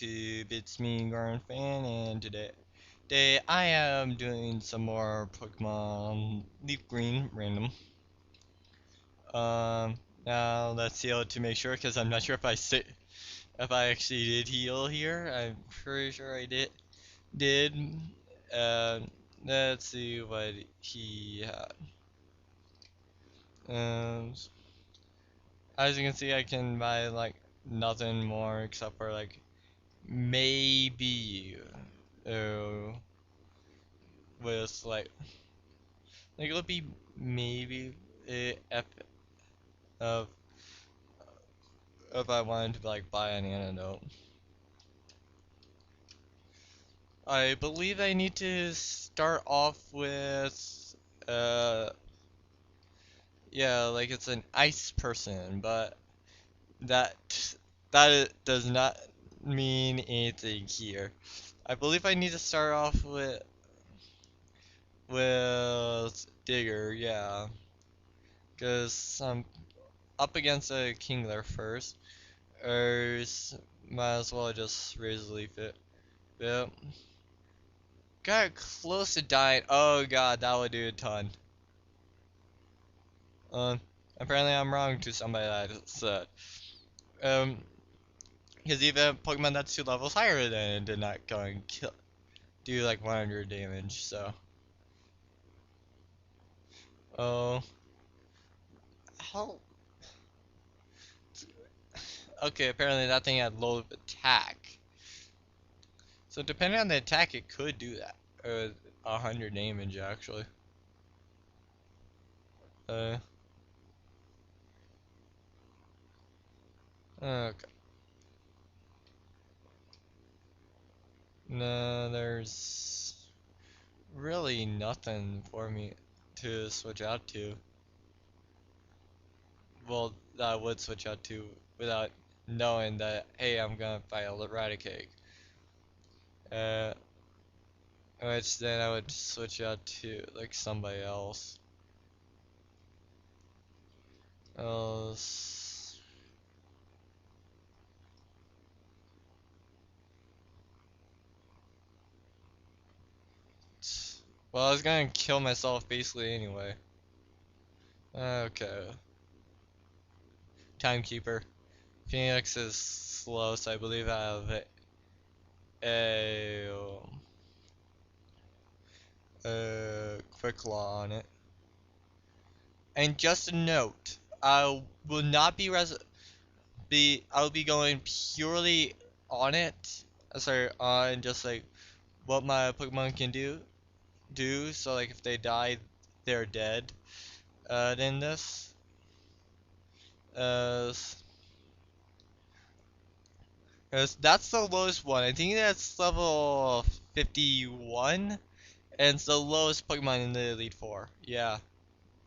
YouTube, it's me, Garden Fan, and today I am doing some more Pokemon LeafGreen Random. Um, Now let's heal to make sure, because I'm not sure if I actually did heal here. I'm pretty sure I did. Um, let's see what he had. Um, as you can see, I can buy like nothing more except for like maybe uh, with like it'll be maybe if of if I wanted to like buy an antidote. I believe I need to start off with uh yeah, like it's an ice person, but that does not mean anything here. I believe I need to start off with Digger, yeah, because I'm up against a Kingler first. Might as well just raise the leaf it. Yep. Got close to dying. Oh god, that would do a ton. Um, Apparently I'm wrong to somebody that said. Um, because even a Pokemon that's 2 levels higher than it did not go and do like 100 damage, so. Oh. How? Okay, apparently that thing had low attack. So depending on the attack, it could do that. 100 damage actually. Uh, okay. No, there's really nothing for me to switch out to. Well, that I would switch out to without knowing that, hey, I'm gonna fight Eradicate. Uh, which then I would switch out to like somebody else. Else. Well, I was gonna kill myself basically anyway. Okay. Timekeeper. Phoenix is slow, so I believe I have a quick claw on it. And just a note, I will not I'll be going purely on it. Sorry, on just like what my Pokemon can do. So like if they die, they're dead. In this, uh, cause that's the lowest one. I think that's level 51, and it's the lowest Pokemon in the Elite Four. Yeah,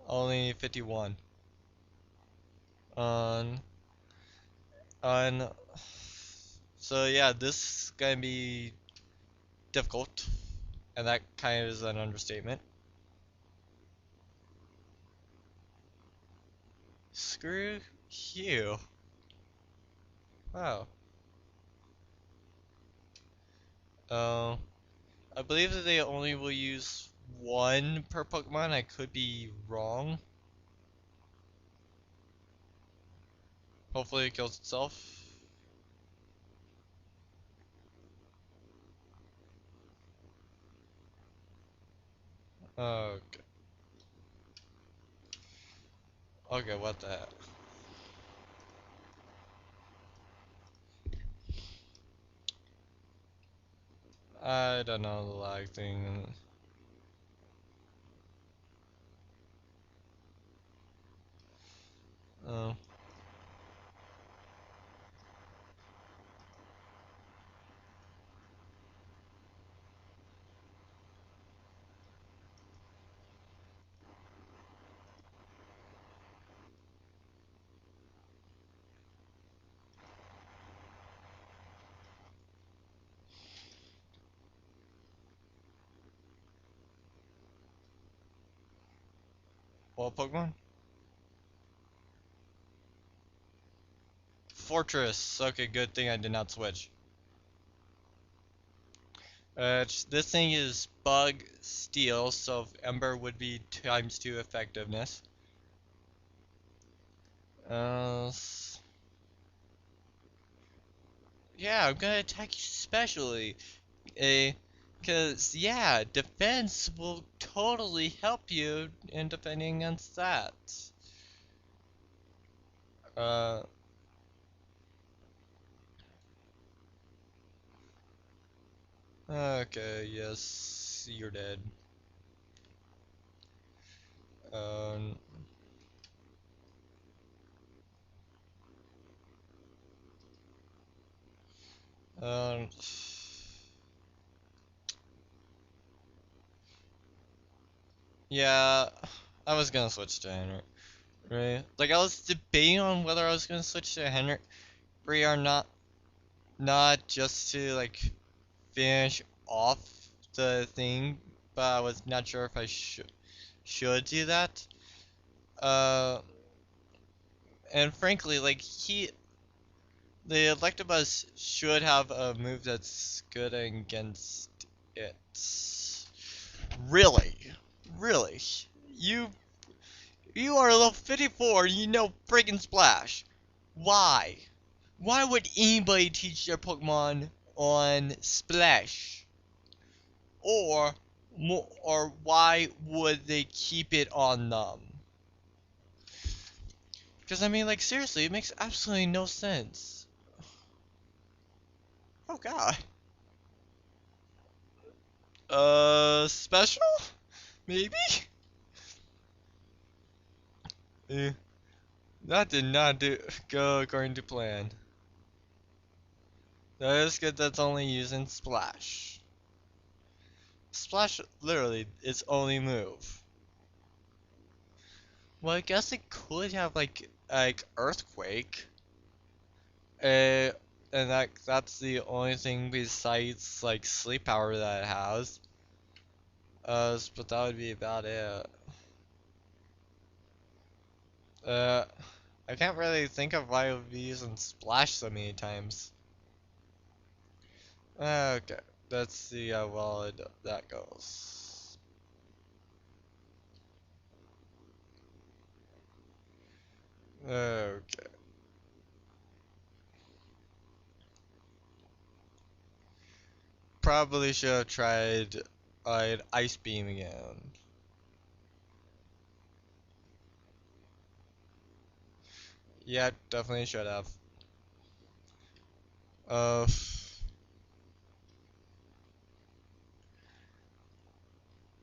only 51. On on. So yeah, this is gonna be difficult, and that kind of is an understatement. Screw you. Wow. Oh, I believe that they only will use one per Pokemon. I could be wrong. Hopefully it kills itself. Okay. Okay, what the heck? I don't know the lag thing. Oh. What Pokemon? Fortress. Okay, good thing I did not switch. This thing is bug steel, so Ember would be ×2 effectiveness. Yeah, I'm gonna attack you specially. Cause yeah, defense will totally help you in defending against that. Uh, okay, yes, you're dead. Um, um, yeah, I was gonna switch to Henry. Right? Like I was debating on whether I was gonna switch to Henry or not just to like finish off the thing, but I was not sure if I should do that. Uh, and frankly, like the Electabuzz should have a move that's good against it. Really, really, you you are level 54. You know friggin' Splash. Why? Why would anybody teach their Pokemon on Splash? Or or why would they keep it on them? Because I mean, like seriously, it makes absolutely no sense. Oh god. Special? Maybe? Eh, that did not go according to plan. That is good that's only using Splash. Splash literally its only move. Well, I guess it could have like Earthquake. Uh, and that's the only thing besides like Sleep Power that it has. But that would be about it. Uh, I can't really think of why I would be using Splash so many times. Okay, let's see how well that goes. Okay, probably should have tried Ice Beam again. Yeah, definitely should have. Uh,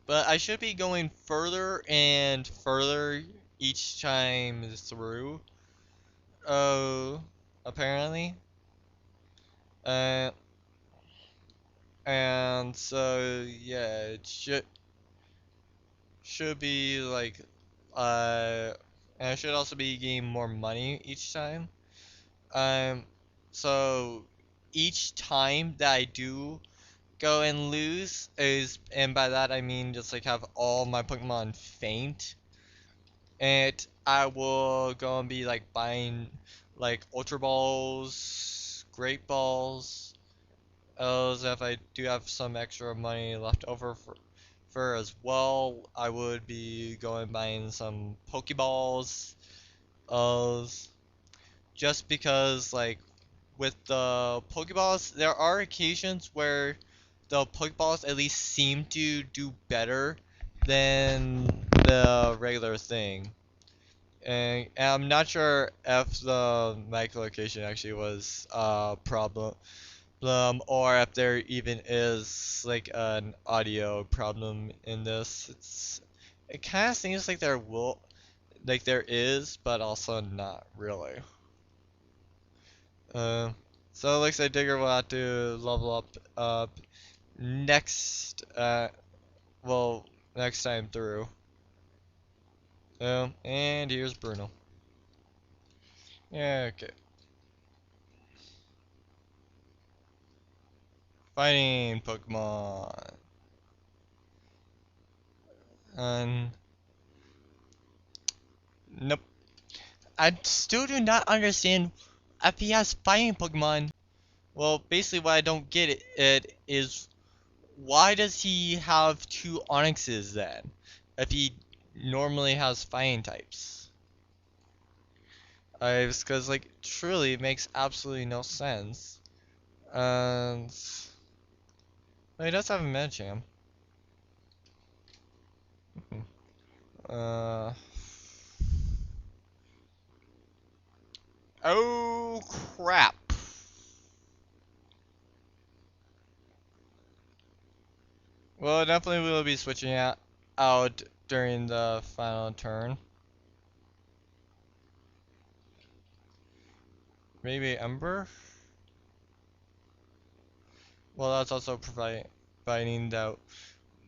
but I should be going further and further each time through. Oh, apparently. Uh, and so yeah, it should be like uh, and I should also be getting more money each time. Um, so each time that I do go and lose is, and by that I mean just like have all my Pokemon faint, and I will go and be like buying like Ultra Balls, Great Balls. As if I do have some extra money left over for as well, I would be going buying some Pokeballs. Uh, just because like with the Pokeballs, there are occasions where the Pokeballs at least seem to do better than the regular thing. And I'm not sure if the mic location actually was a problem, or if there even is like an audio problem in this. It kind of seems like there is, but also not really. Uh, so it looks like Digger will have to level up next well next time through. And here's Bruno. Yeah, okay. Fighting Pokemon. Um, nope. I still do not understand if he has fighting Pokemon. Well, basically what I don't get it is why does he have two Onyxes then? If he normally has fighting types? Because, like, truly, it makes absolutely no sense. And... well, he does have a Medicham. Uh... Oh, crap. Well, definitely we'll be switching out during the final turn. Maybe Ember? Well, that's also providing that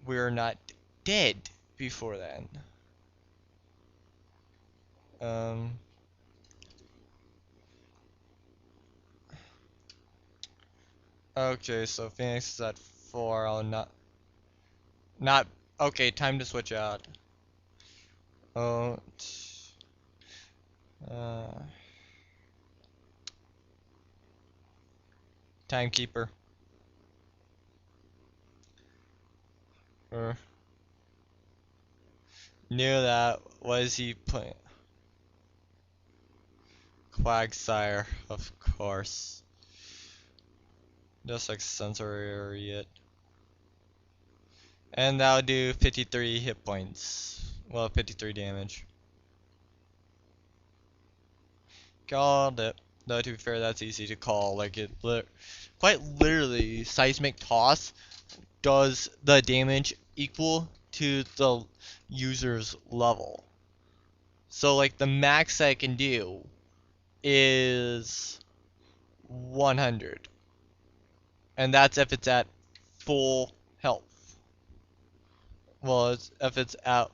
we're not dead before then. Um... Okay, so Phoenix is at 4. I'll not. Okay, time to switch out. Oh. Uh. Timekeeper. Or knew that. What is he playing? Quagsire, of course. Just like sensory it. And that'll do 53 hit points. Well, 53 damage. Called it. Though to be fair, that's easy to call. Like quite literally, seismic toss does the damage equal to the user's level. So like the max I can do is 100. And that's if it's at full health. Well, if it's at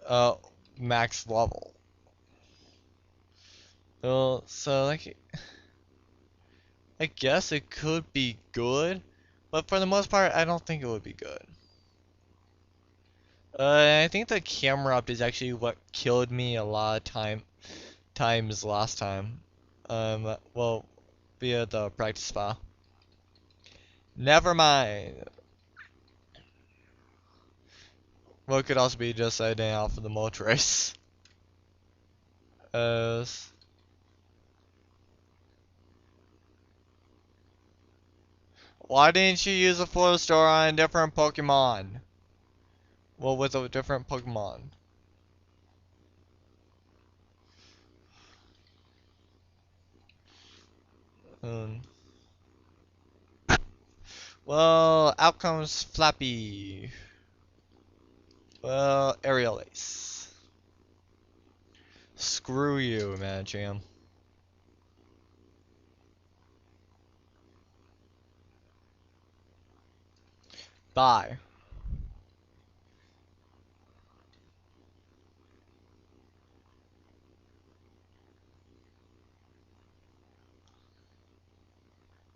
uh, max level. Well, so like I guess it could be good, but for the most part, I don't think it would be good. I think the camera up is actually what killed me a lot of times last time. Well, via the practice file. Never mind. Well, it could also be just I didn't out for the mulch race. Uh, why didn't you use a photo store on a different Pokemon? Well, with a different Pokemon. Um, well, out comes Flappy. Well, Aerial Ace. Screw you, man, Jam. Bye.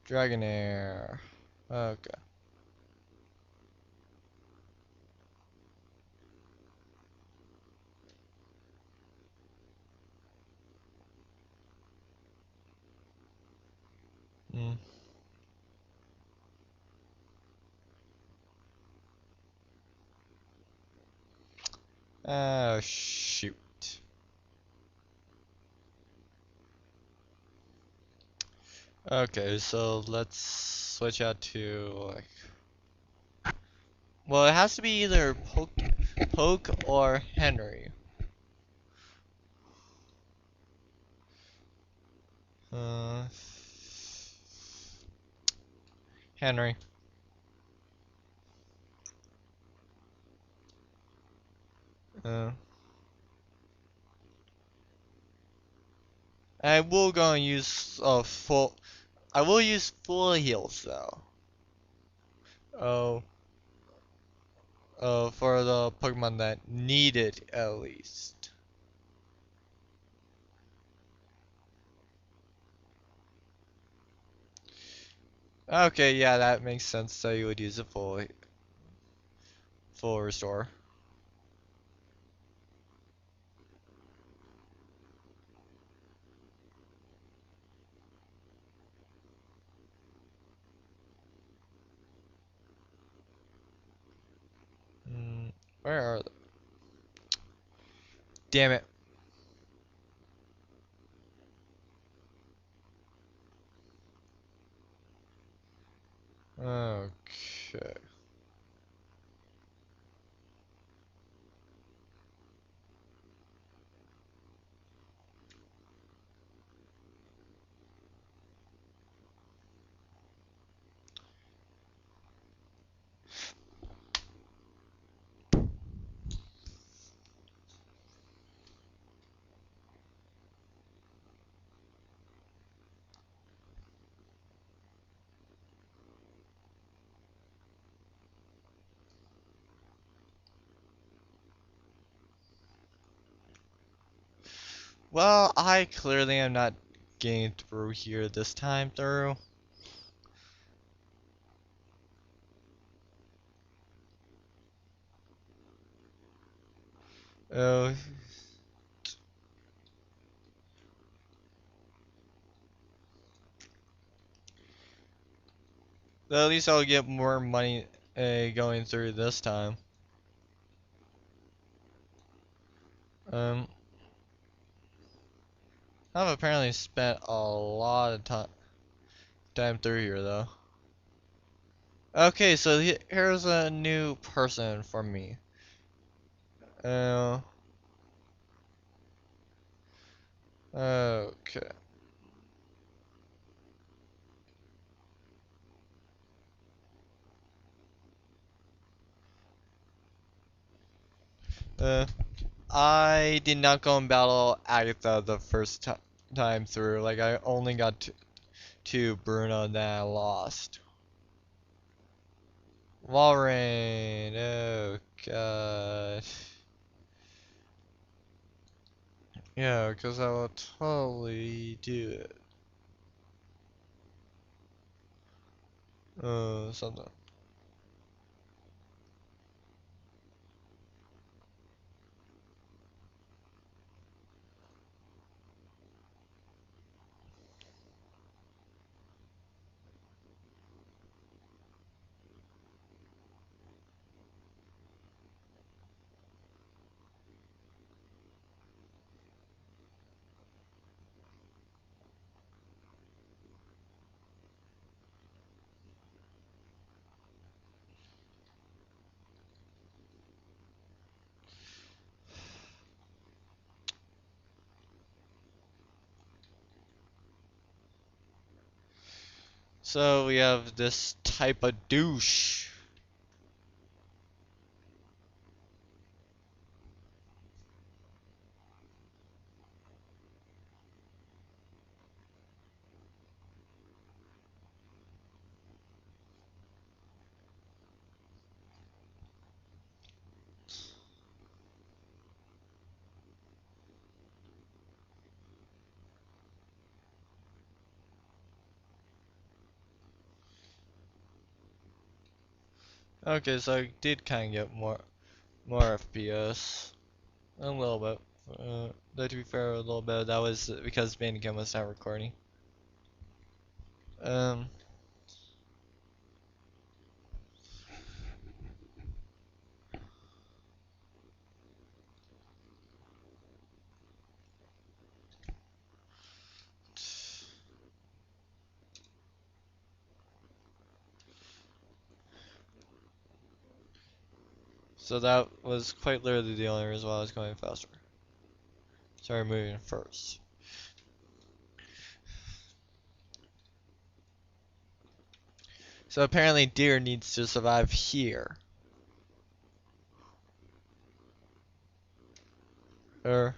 Dragonair. Okay. Mm. Oh, shoot. Okay, so let's switch out to like. Well, it has to be either Poke or Henry. Uh, Henry. Uh, I will go and use full. I will use full heals though. Oh, for the Pokemon that need it at least. Okay, yeah, that makes sense. So you would use a full restore. Where are they? Damn it. Okay. Well, I clearly am not getting through here this time through. Oh, well, at least I'll get more money going through this time. Um, I've apparently spent a lot of time through here though. Okay, so here's a new person for me. Uh, okay. Uh, I did not go and battle Agatha the first time through. Like, I only got to Bruno and then I lost. Walrein, oh god. Yeah, because I will totally do it. Something. So we have this type of douche. Okay, so I did kind of get more FPS. A little bit. Though to be fair, a little bit. That was because Bandicam was not recording. Um, so that was quite literally the only reason why I was going faster. Sorry, moving first. So apparently deer needs to survive here. Er,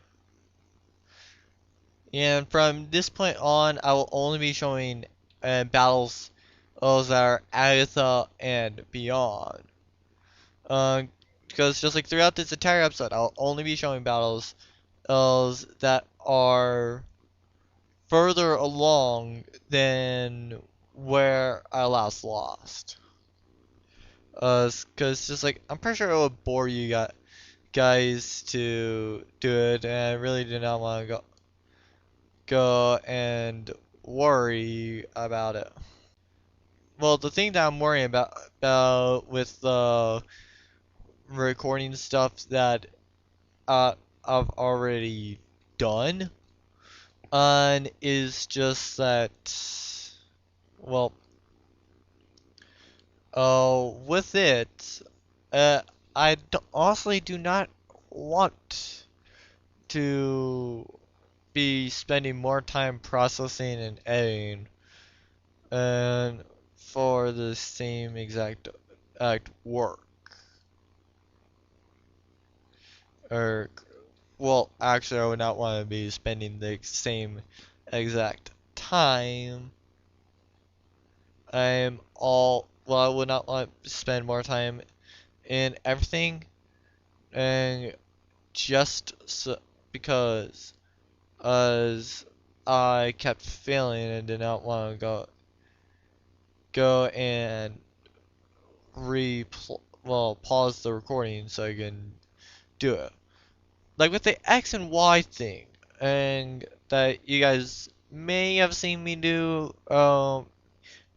and from this point on, I will only be showing battles those that are Agatha and beyond. Because just like throughout this entire episode, I'll only be showing battles that are further along than where I last lost. Cause just like I'm pretty sure it would bore you guys to do it, and I really did not want to go and worry about it. Well, the thing that I'm worrying about with recording stuff that I've already done. And is just that, well, with it, uh, honestly do not want to be spending more time processing and editing and for the same exact work. Or, well, actually, I would not want to be spending the same exact time. I would not want to spend more time in everything, and just so, because as I kept failing and did not want to go and pause the recording so I can do it. Like with the X and Y thing, and that you guys may have seen me do,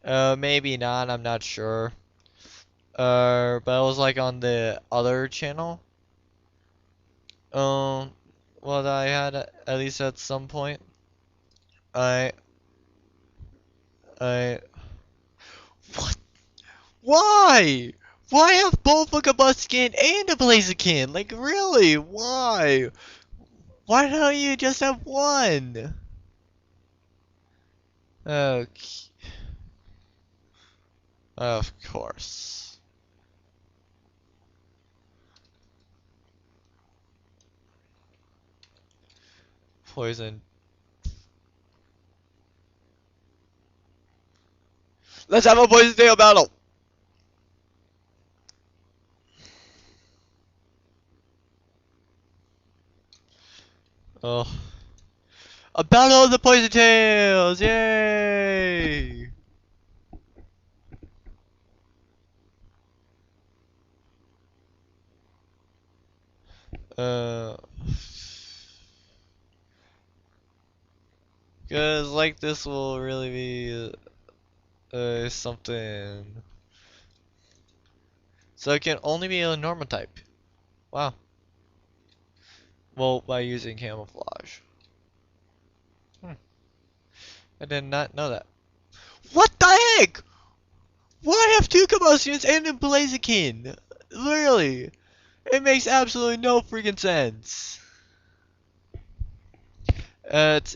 maybe not, I'm not sure. But it was like on the other channel. Um, what I had at least at some point. I, I, what? Why? Why have both a Combuskin and a Blaziken? Like, really? Why? Why don't you just have one? Okay. Of course. Poison. Let's have a poison tail battle! Oh. A battle of the poison tails! Yay! Uh. Cause like this will really be something. So it can only be a normal type. Wow. Well, by using camouflage. Hmm. I did not know that. What the heck? Why have two combustions and a Blaziken? Literally. It makes absolutely no freaking sense. It's,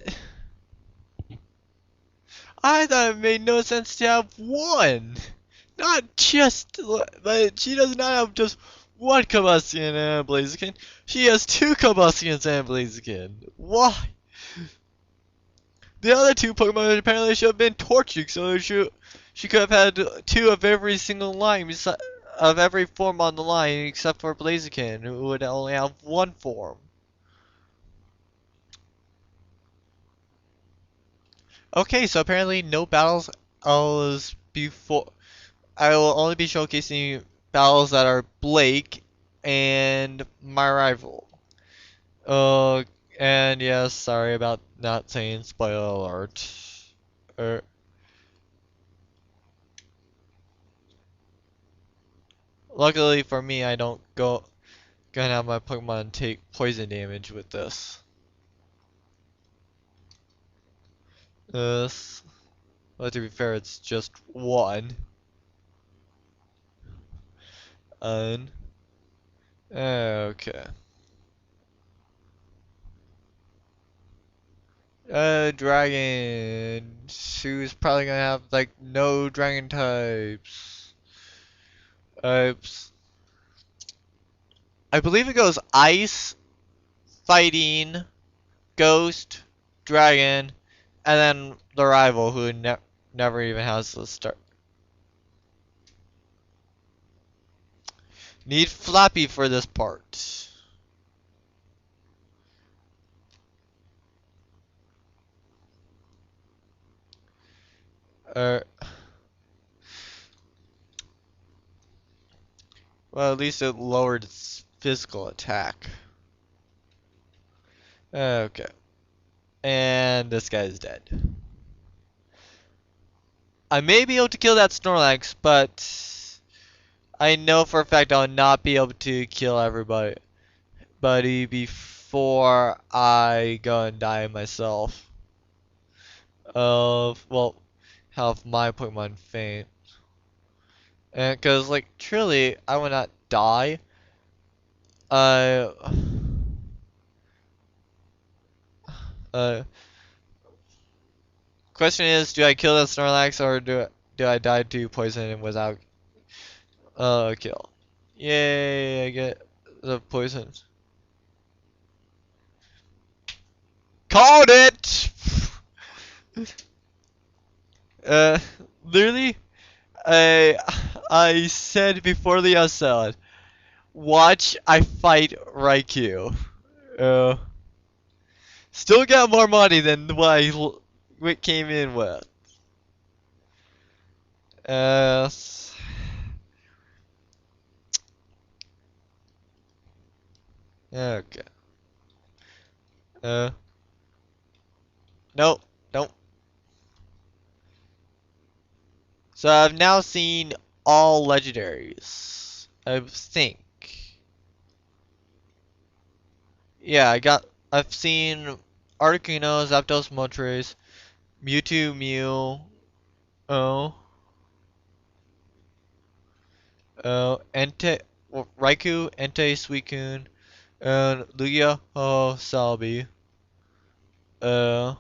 I thought it made no sense to have one. Not just, but she does not have just one combustion and a Blaziken. She has two combustions and a Blaziken. Why? The other two Pokemon apparently should have been tortured, so she could have had two of every single line, of every form on the line, except for Blaziken, who would only have one form. Okay, so apparently no battles before. I will only be showcasing battles that are Blake and my rival. Uh, and yes, sorry about not saying spoiler alert. Er, Luckily for me, I don't gonna have my Pokemon take poison damage with this. This, but to be fair, it's just one. Un. Okay. Dragon. Who's probably gonna have like no dragon types. Oops. I believe it goes ice, fighting, ghost, dragon, and then the rival who never even has the start. Need Flappy for this part. Uh, well, at least it lowered its physical attack. Okay. And this guy's dead. I may be able to kill that Snorlax, but I know for a fact I'll not be able to kill everybody before I go and die myself. Well, have my Pokemon faint. And cause like truly I will not die. Uh uh Question is, do I kill the Snorlax or do I die to poison without kill? Yay, I get the poison. Called it! Uh, literally, I I said before the episode, watch I fight Raikou. Uh, Still got more money than what came in with. Uh, okay. Uh, nope, nope. So I've now seen all legendaries. I think. Yeah, I've seen Articuno, Zapdos, Moltres, Mewtwo, Mew, oh, Raikou, Entei, Suicune, and Lugia, oh, Salby. Uh,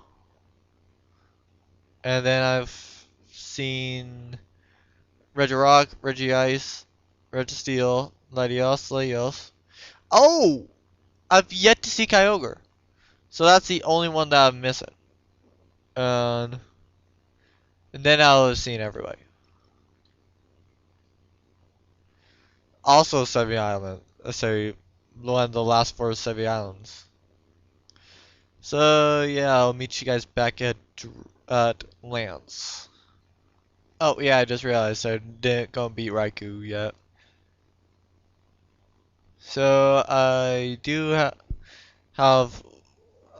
and then I've seen Regirock, Regice, Registeel, Latios, Latios. Oh! I've yet to see Kyogre. So that's the only one that I'm missing. And, and then I'll have seen everybody. Also Seven Island. Sorry, one of the last four Seven Islands. So yeah, I'll meet you guys back at Lance. Oh yeah, I just realized I didn't go beat Raikou yet. So I do have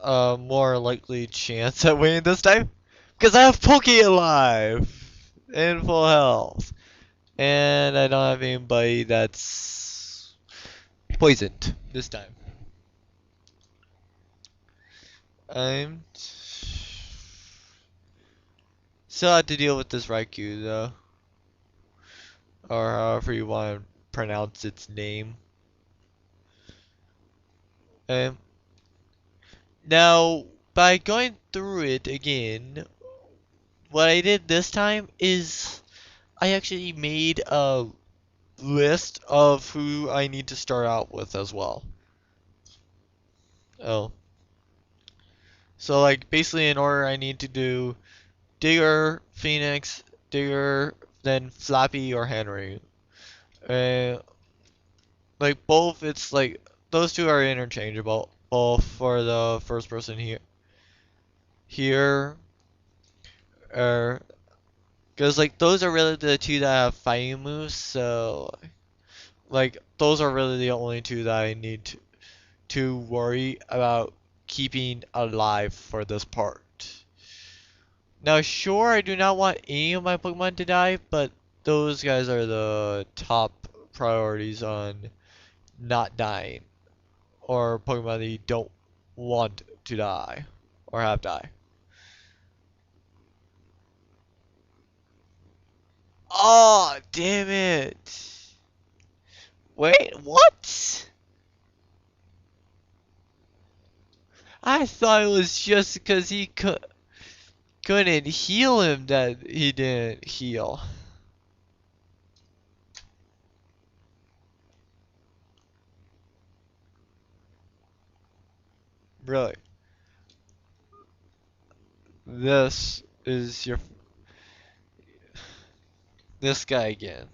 a more likely chance at winning this time because I have Poke alive in full health, and I don't have anybody that's poisoned this time. I'm still have to deal with this Raikou though, or however you want to pronounce its name. Um, Now by going through it again, what I did this time is I actually made a list of who I need to start out with as well. Oh. So like basically in order I need to do Digger, Phoenix, Digger, then Flappy or Henry. Uh, like both it's like those two are interchangeable both for the first person here er because like those are really the two that have fighting moves, so like those are really the only two that I need to worry about keeping alive for this part. Now, sure, I do not want any of my Pokemon to die, but those guys are the top priorities on not dying, or Pokemon that you don't want to die, or have die. Oh, damn it! Wait, what? I thought it was just because he couldn't heal him that he didn't heal. Really. This is this guy again.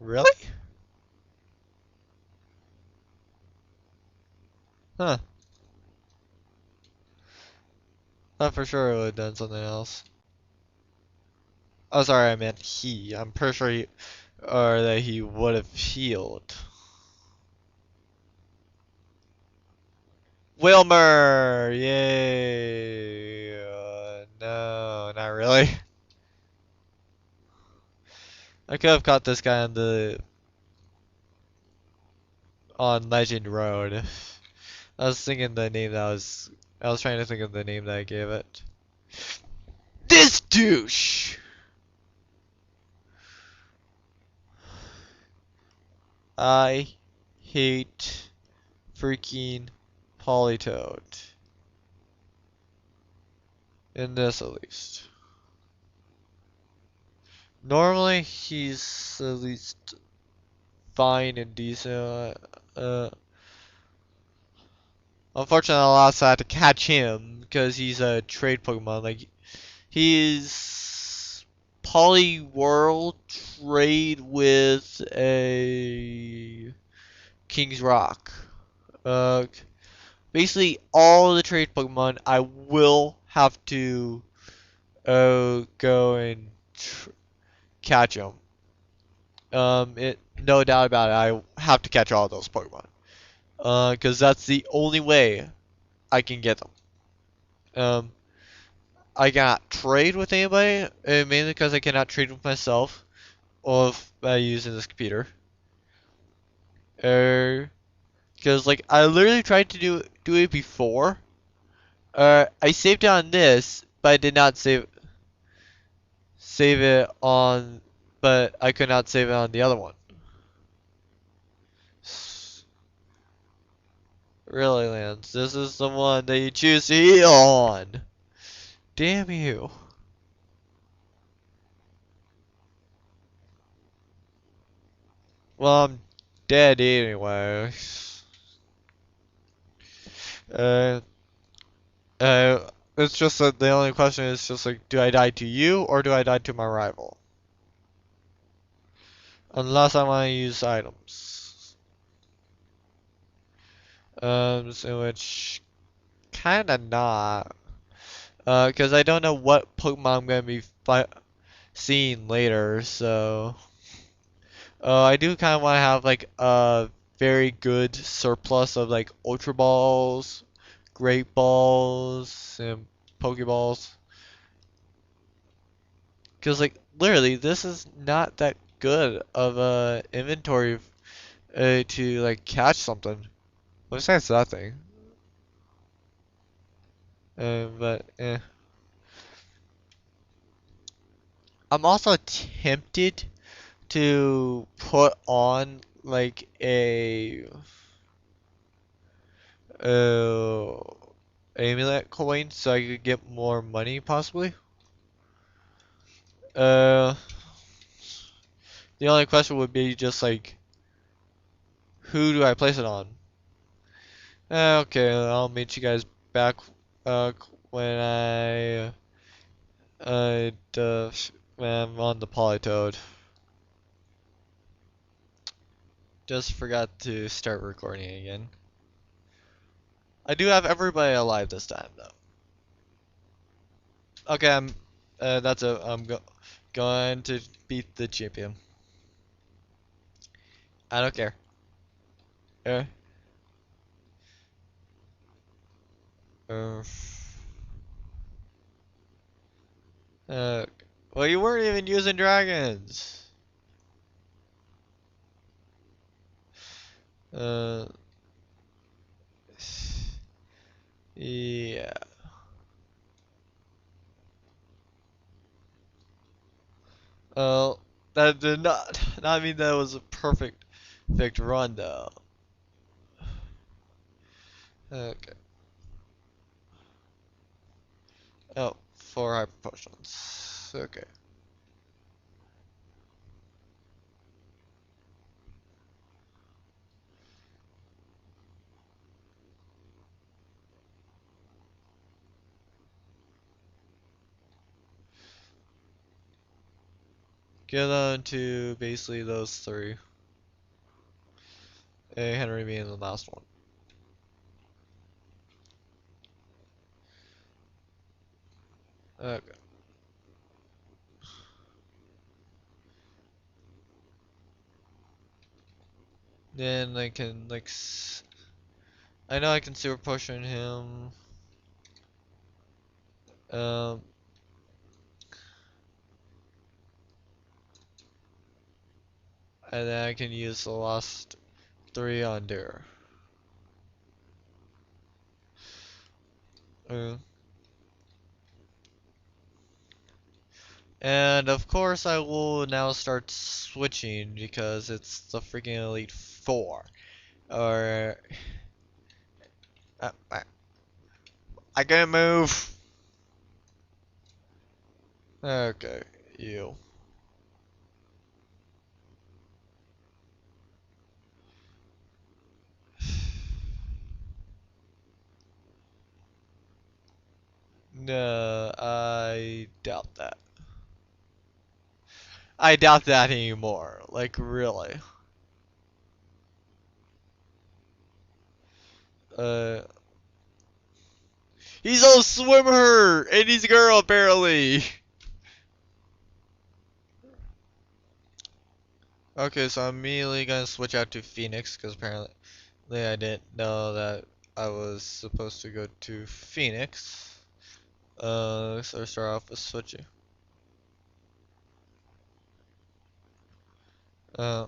Really? Huh. Thought for sure it would have done something else. Oh, sorry, I meant he. I'm pretty sure or that he would have healed. Wilmer! Yay! No, not really. I could have caught this guy on Legend Road. I was thinking the name I was trying to think of the name that I gave it. This douche! I hate freaking Polytoad. In this at least. Normally he's at least fine and decent. Unfortunately, I also had to catch him because he's a trade Pokemon. Like he's Poliwhirl trade with a King's Rock. Uh, Basically all the trade Pokemon I will have to go and catch them. No doubt about it. I have to catch all those Pokemon. Because that's the only way I can get them. Um, I cannot trade with anybody, mainly because I cannot trade with myself, or if I use in this computer. Because like I literally tried to do it before. I saved it on this, but I did not save it on, but I could not save it on the other one. Really, Lance, this is the one that you choose to heal on. Damn you. Well, I'm dead anyway. Uh, it's just that the only question is just like, do I die to you or do I die to my rival? Unless I want to use items. In which kinda not. Because I don't know what Pokemon I'm gonna be seeing later, so. I do kind of want to have like a very good surplus of like Ultra Balls, Great Balls, and Pokeballs. Because like literally, this is not that good of a inventory to like catch something. Besides that thing. But I'm also tempted to put on like a uh, amulet coin so I could get more money possibly. Uh, the only question would be just like, who do I place it on? Okay, I'll meet you guys back uh, when uh, uh, when I'm on the Polytoad. Just forgot to start recording again. I do have everybody alive this time though. Okay, I'm going to beat the champion. I don't care. Uh, uh, uh, well, you weren't even using dragons. Uh, yeah. Well, that did not mean that was a perfect run though. Okay. Oh, 4 hyper potions. Okay. Get on to basically those three. A Henry being the last one. Okay. Then I can like, I know I can super potion him. Um, and then I can use the last 3 on there. Uh, and of course I will now start switching because it's the freaking Elite Four. Or I can't move. Okay, you. No, I doubt that. I doubt that anymore. Like really. Uh, he's a swimmer and he's a girl apparently. Okay, so I'm immediately gonna switch out to Phoenix because apparently I didn't know that I was supposed to go to Phoenix. So start off with switching. Uh,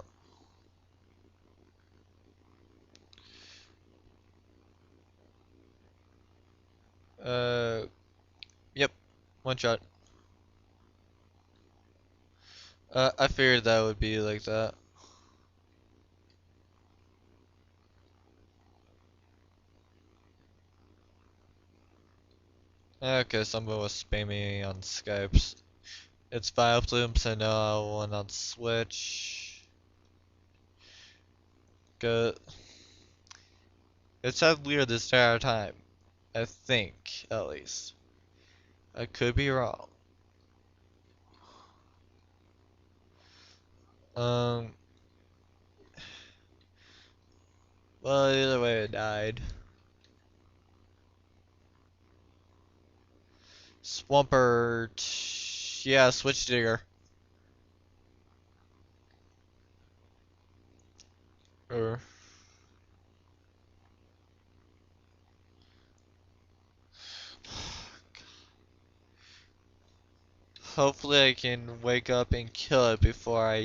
uh, yep, one shot. I figured that would be like that. Okay, someone was spamming me on Skype. It's Vileplume, so no, I will not switch. Go. It's had weird this entire time. I think, at least. I could be wrong. Um, well, either way, it died. Swampert. Yeah, Switch Digger. Or, hopefully I can wake up and kill it before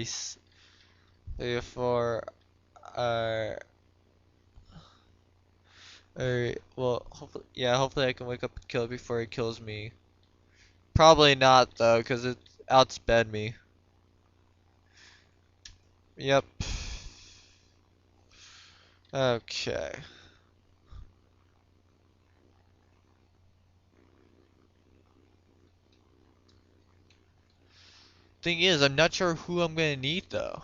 before, uh, well, hopefully, yeah, hopefully I can wake up and kill it before it kills me. Probably not though, cause it outsped me. Yep. Okay. Thing is, I'm not sure who I'm gonna need though.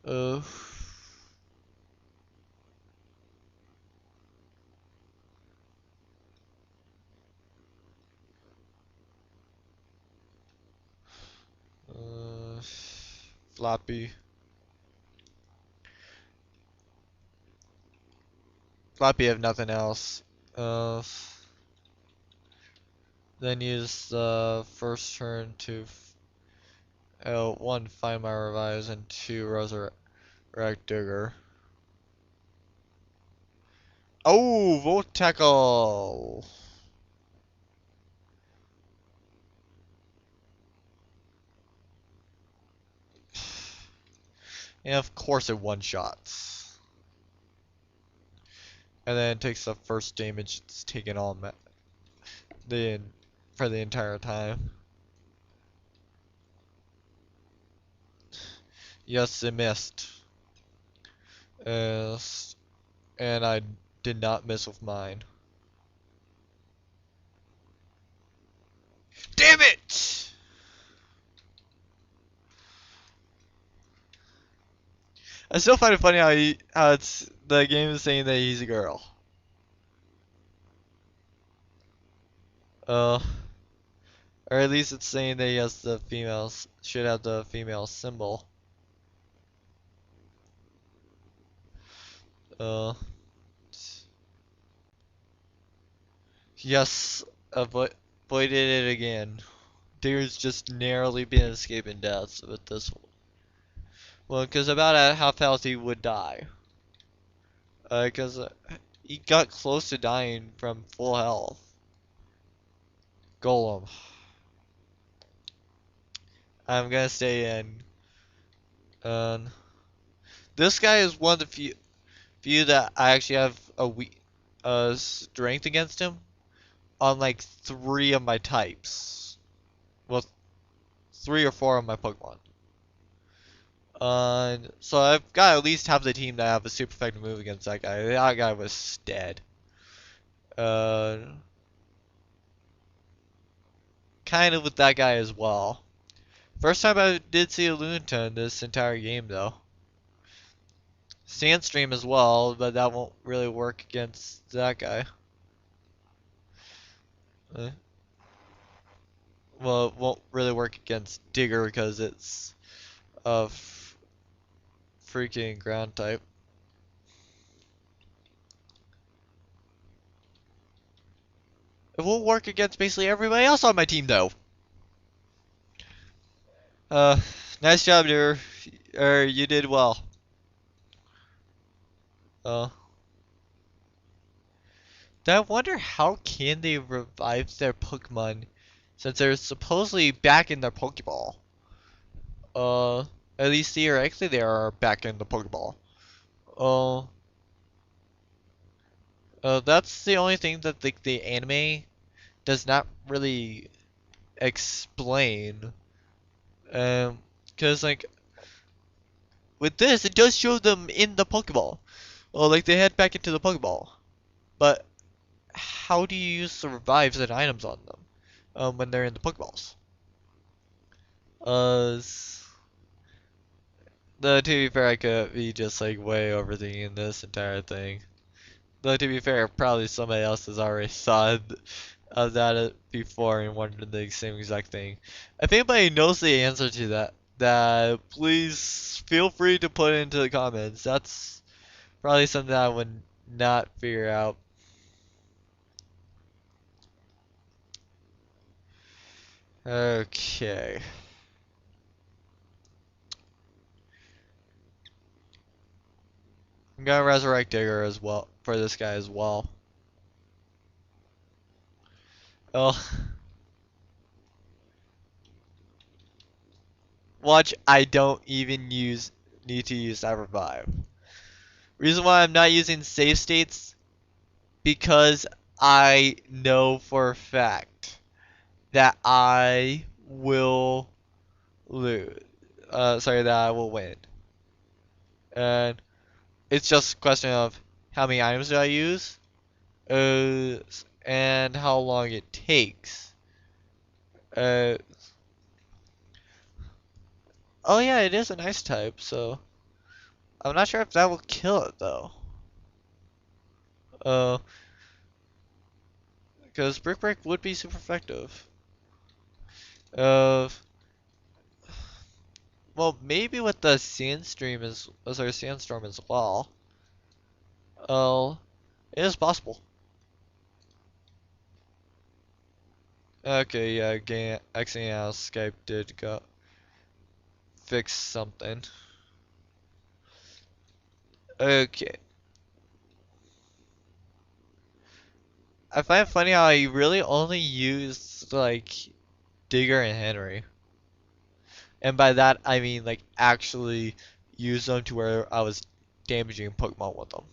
Uh, uh, Floppy. Floppy have nothing else. Uh, then use the first turn to, one, find my revise, and two, resurrect Digger. Oh, Volt Tackle! And of course it one-shots. And then it takes the first damage it's taken all the for the entire time. Yes, it missed. Yes, and I did not miss with mine. Damn it! I still find it funny how it's the game is saying that he's a girl. Uh, or at least it's saying that he has the females should have the female symbol. Uh, yes, avoided it again. Digger's just narrowly been escaping deaths with this one. Well, because about at half health he would die. Because he got close to dying from full health. Golem. I'm gonna stay in. This guy is one of the few that I actually have a weak strength against him on like 3 of my types. Well, 3 or 4 of my Pokemon. So I've got at least half the team that have a super effective move against that guy. That guy was dead. Kind of with that guy as well. First time I did see a Lunata in this entire game though. Sandstream as well, but that won't really work against that guy. Uh, well, it won't really work against Digger because it's a freaking ground type. It won't work against basically everybody else on my team though. Uh, nice job, dear. You did well. Uh, I wonder how can they revive their Pokemon since they're supposedly back in their Pokeball. Uh, at least theoretically they are back in the Pokeball. Uh, that's the only thing that the anime does not really explain. Cause like with this, it does show them in the Pokeball. Well, like they head back into the Pokeball. But how do you use the revives and items on them when they're in the Pokeballs? Uh, to be fair, I could be just like way overthinking this entire thing. Though to be fair, probably somebody else has already thought of that before and wondered the same exact thing. If anybody knows the answer to that please feel free to put it into the comments. That's probably something I would not figure out. Okay. I'm gonna resurrect Digger as well for this guy as well. Oh, watch! I don't even need to use that revive. Reason why I'm not using save states because I know for a fact that I will lose. Sorry, that I will win. And it's just a question of how many items do I use, uh, and how long it takes. Uh, oh yeah, it is an ice type, so I'm not sure if that will kill it though. Uh, because Brick Break would be super effective. Uh, well, maybe with the Sandstorm as well. Oh, it is possible. Okay, yeah, exiting out of Skype did go fix something. Okay. I find it funny how I really only used like Digger and Henry. And by that I mean like actually use them to where I was damaging Pokemon with them.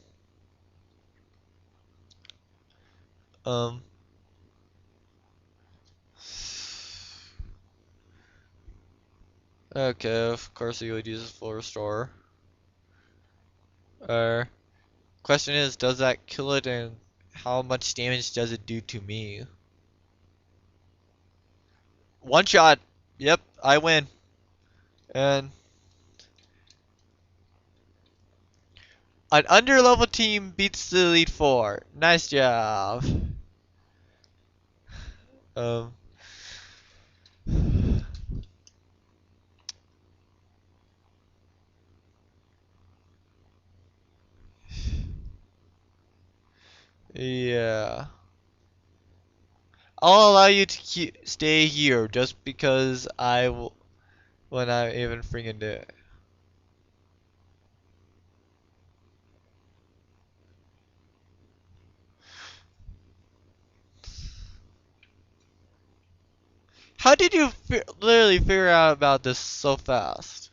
Um Okay, of course he would use full restore. Question is, does that kill it and how much damage does it do to me? One shot! Yep, I win. And an under-level team beats the Elite Four. Nice job. Um, yeah. I'll allow you to stay here just because I will when I even freaking do it. How did you literally figure out about this so fast?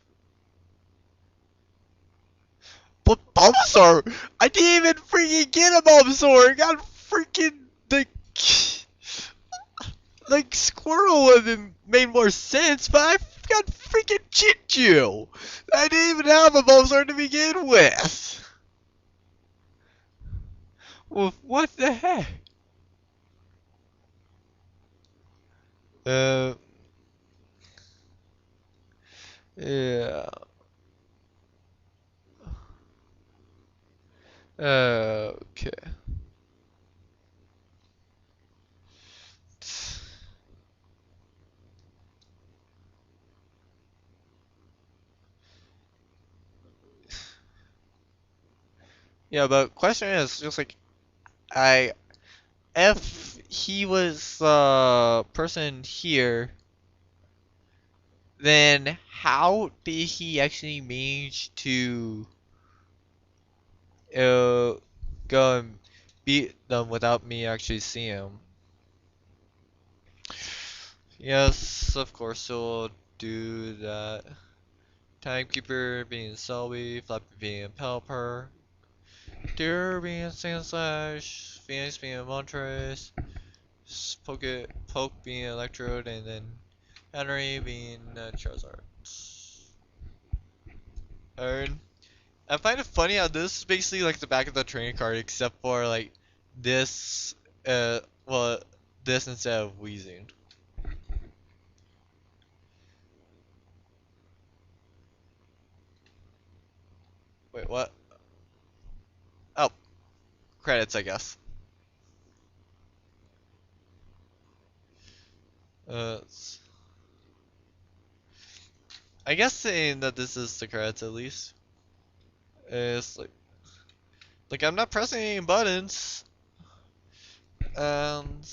But Bulbasaur! I didn't even freaking get a Bulbasaur! I got freaking like Squirtle would have made more sense, but I got freaking Chichu! I didn't even have a Bulbasaur to begin with! Well, what the heck? Uh, yeah. Okay. Yeah, but question is just like I if he was the person here, then how did he actually manage to uh go and beat them without me actually seeing him? Yes, of course he'll do that. Timekeeper being Selby, Flappy being Pelipper, Deer being Sandslash, Phoenix being Montrose, Poke being Electrode, and then Henry being Charizard. Alright. I find it funny how this is basically like the back of the training card, except for like this, well, this instead of wheezing. Wait, what? Oh, credits, I guess. S- I guess saying that this is the credits at least. It's like I'm not pressing any buttons, and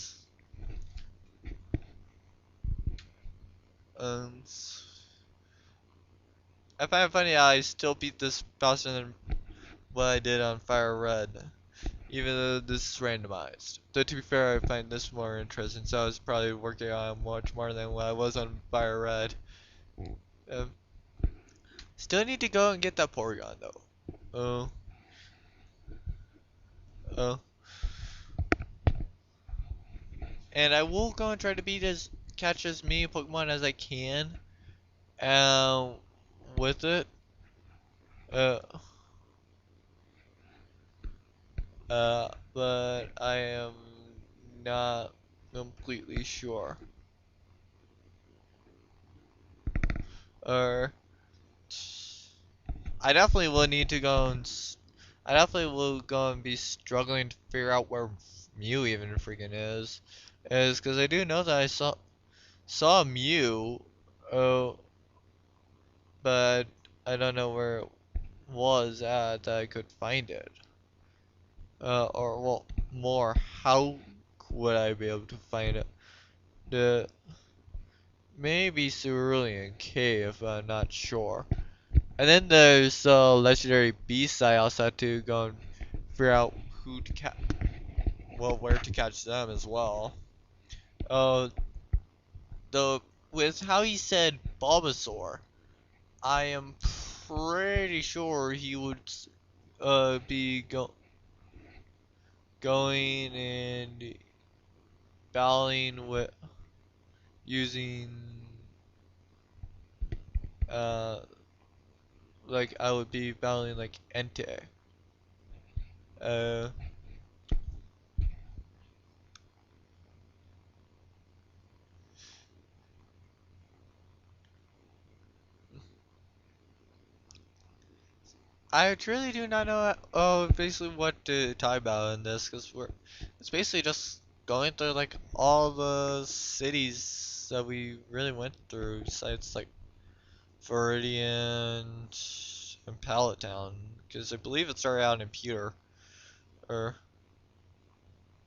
and I find it funny how I still beat this faster than what I did on Fire Red, even though this is randomized. Though to be fair, I find this more interesting, so I was probably working on much more than what I was on Fire Red. Um, Still need to go and get that Porygon though. Oh, oh. And I will go and try to beat catch as many Pokemon as I can. Um, with it. Uh, but I am not completely sure. Or I definitely will need to go and I definitely will go and be struggling to figure out where Mew even freaking is because I do know that I saw Mew, oh, but I don't know where it was at that I could find it. Or well, more, how would I be able to find it? The maybe Cerulean Cave, I'm not sure. And then there's legendary beasts. I also had to go and figure out who to catch, well, where to catch them as well. Uh, though with how he said Bulbasaur, I am pretty sure he would be going and battling with using uh like I would be battling like Entei. Uh, I truly do not know basically what to talk about in this because it's basically just going through like all the cities that we really went through besides like Viridian and Pallet Town because I believe it started out in Pewter or